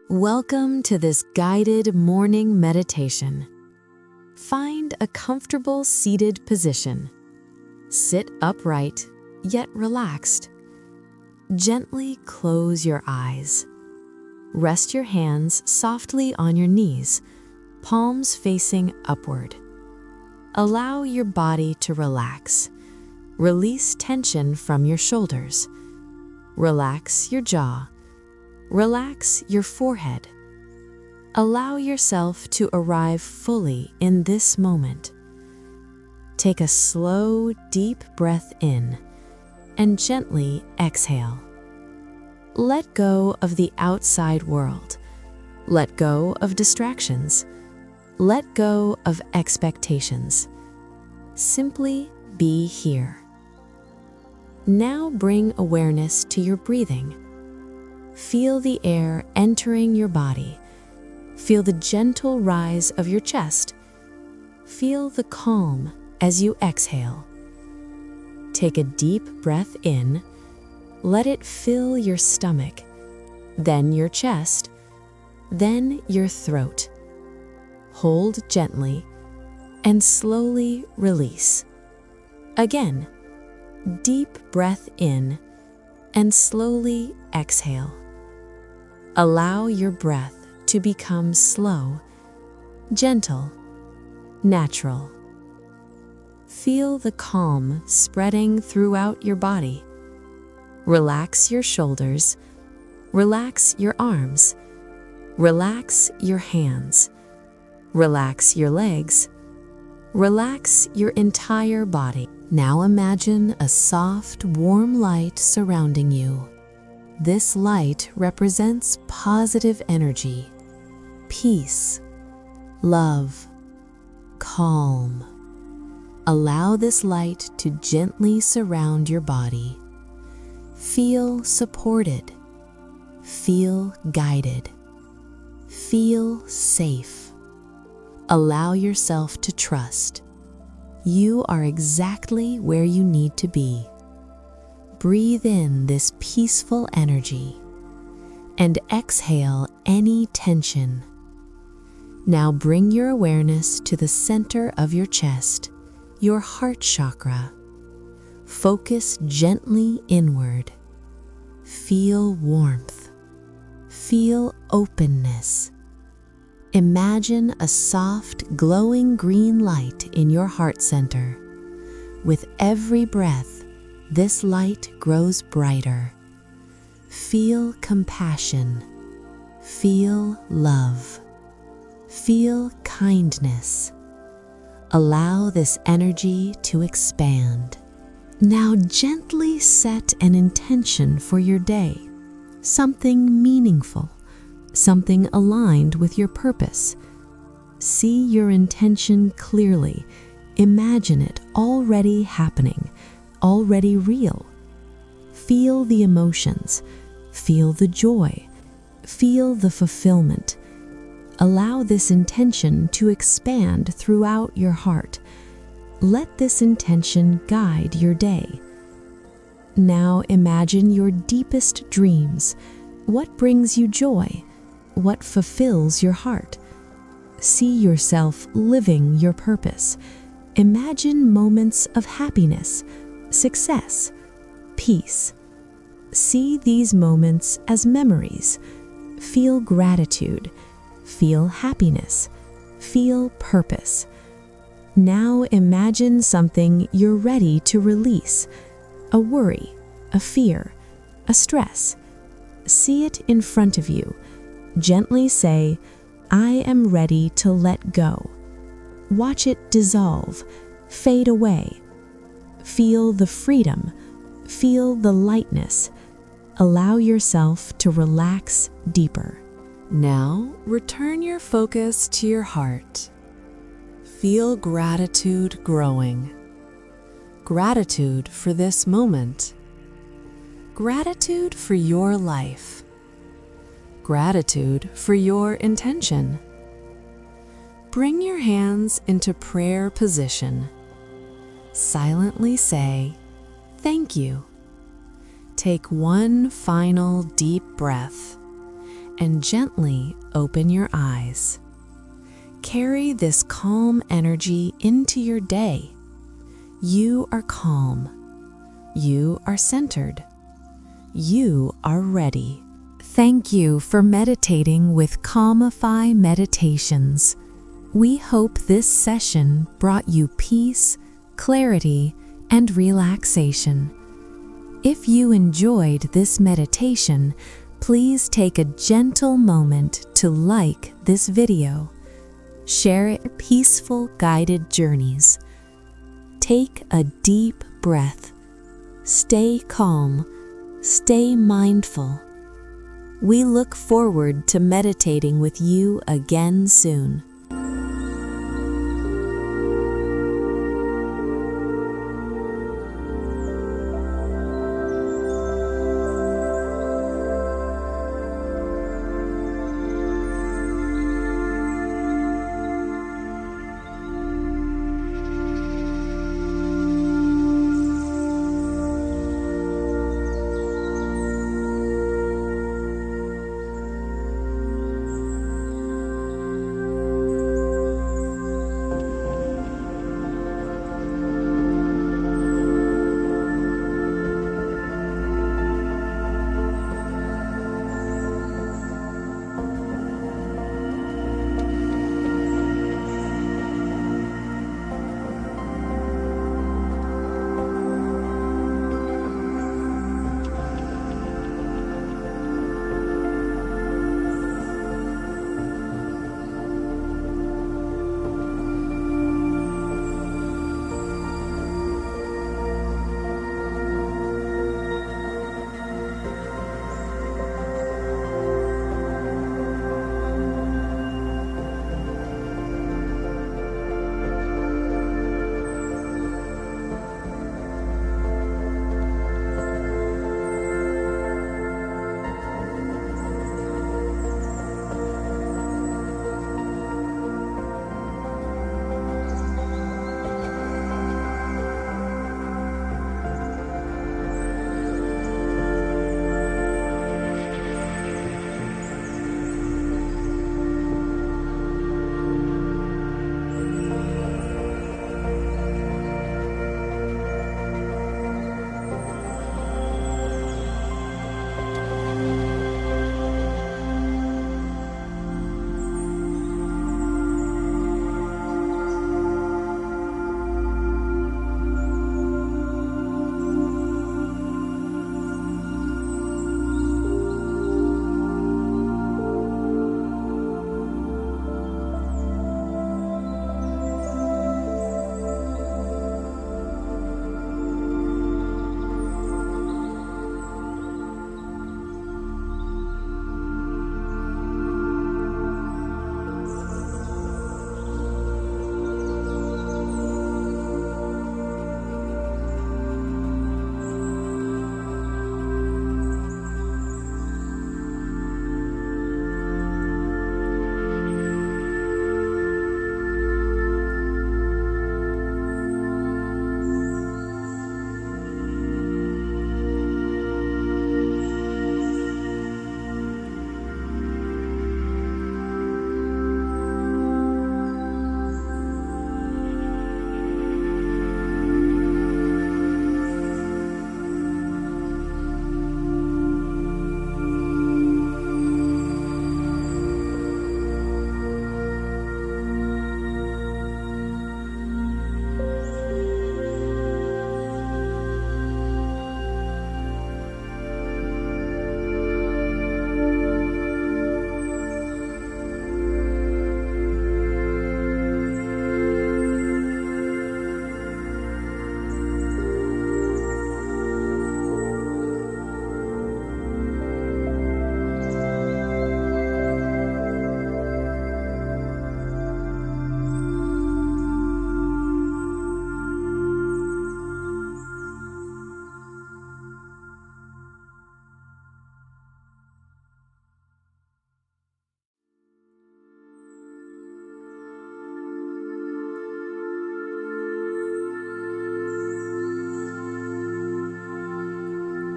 Welcome to this guided morning meditation. Find a comfortable seated position. Sit upright, yet relaxed. Gently close your eyes. Rest your hands softly on your knees, palms facing upward. Allow your body to relax. Release tension from your shoulders. Relax your jaw. Relax your forehead. Allow yourself to arrive fully in this moment. Take a slow, deep breath in and gently exhale. Let go of the outside world. Let go of distractions. Let go of expectations. Simply be here. Now bring awareness to your breathing. Feel the air entering your body. Feel the gentle rise of your chest. Feel the calm as you exhale. Take a deep breath in. Let it fill your stomach, then your chest, then your throat. Hold gently and slowly release. Again, deep breath in and slowly exhale. Allow your breath to become slow, gentle, natural. Feel the calm spreading throughout your body. Relax your shoulders, relax your arms, relax your hands, relax your legs, relax your entire body. Now imagine a soft, warm light surrounding you. This light represents positive energy, peace, love, calm. Allow this light to gently surround your body. Feel supported. Feel guided. Feel safe. Allow yourself to trust. You are exactly where you need to be. Breathe in this peaceful energy and exhale any tension. Now bring your awareness to the center of your chest, your heart chakra. Focus gently inward. Feel warmth. Feel openness. Imagine a soft, glowing green light in your heart center. With every breath, this light grows brighter. Feel compassion. Feel love. Feel kindness. Allow this energy to expand. Now gently set an intention for your day. Something meaningful. Something aligned with your purpose. See your intention clearly. Imagine it already happening, already real. Feel the emotions. Feel the joy. Feel the fulfillment. Allow this intention to expand throughout your heart. Let this intention guide your day. Now imagine your deepest dreams. What brings you joy? What fulfills your heart? See yourself living your purpose. Imagine moments of happiness, success, peace. See these moments as memories. Feel gratitude. Feel happiness. Feel purpose. Now imagine something you're ready to release. A worry, a fear, a stress. See it in front of you. Gently say, "I am ready to let go." Watch it dissolve, fade away. Feel the freedom. Feel the lightness. Allow yourself to relax deeper. Now, return your focus to your heart. Feel gratitude growing. Gratitude for this moment. Gratitude for your life. Gratitude for your intention. Bring your hands into prayer position. Silently say, "Thank you." Take one final deep breath and gently open your eyes. Carry this calm energy into your day. You are calm. You are centered. You are ready. Thank you for meditating with Calmify Meditations. We hope this session brought you peace, clarity, and relaxation. If you enjoyed this meditation, please take a gentle moment to like this video. Share it peaceful guided journeys. Take a deep breath. Stay calm. Stay mindful. We look forward to meditating with you again soon.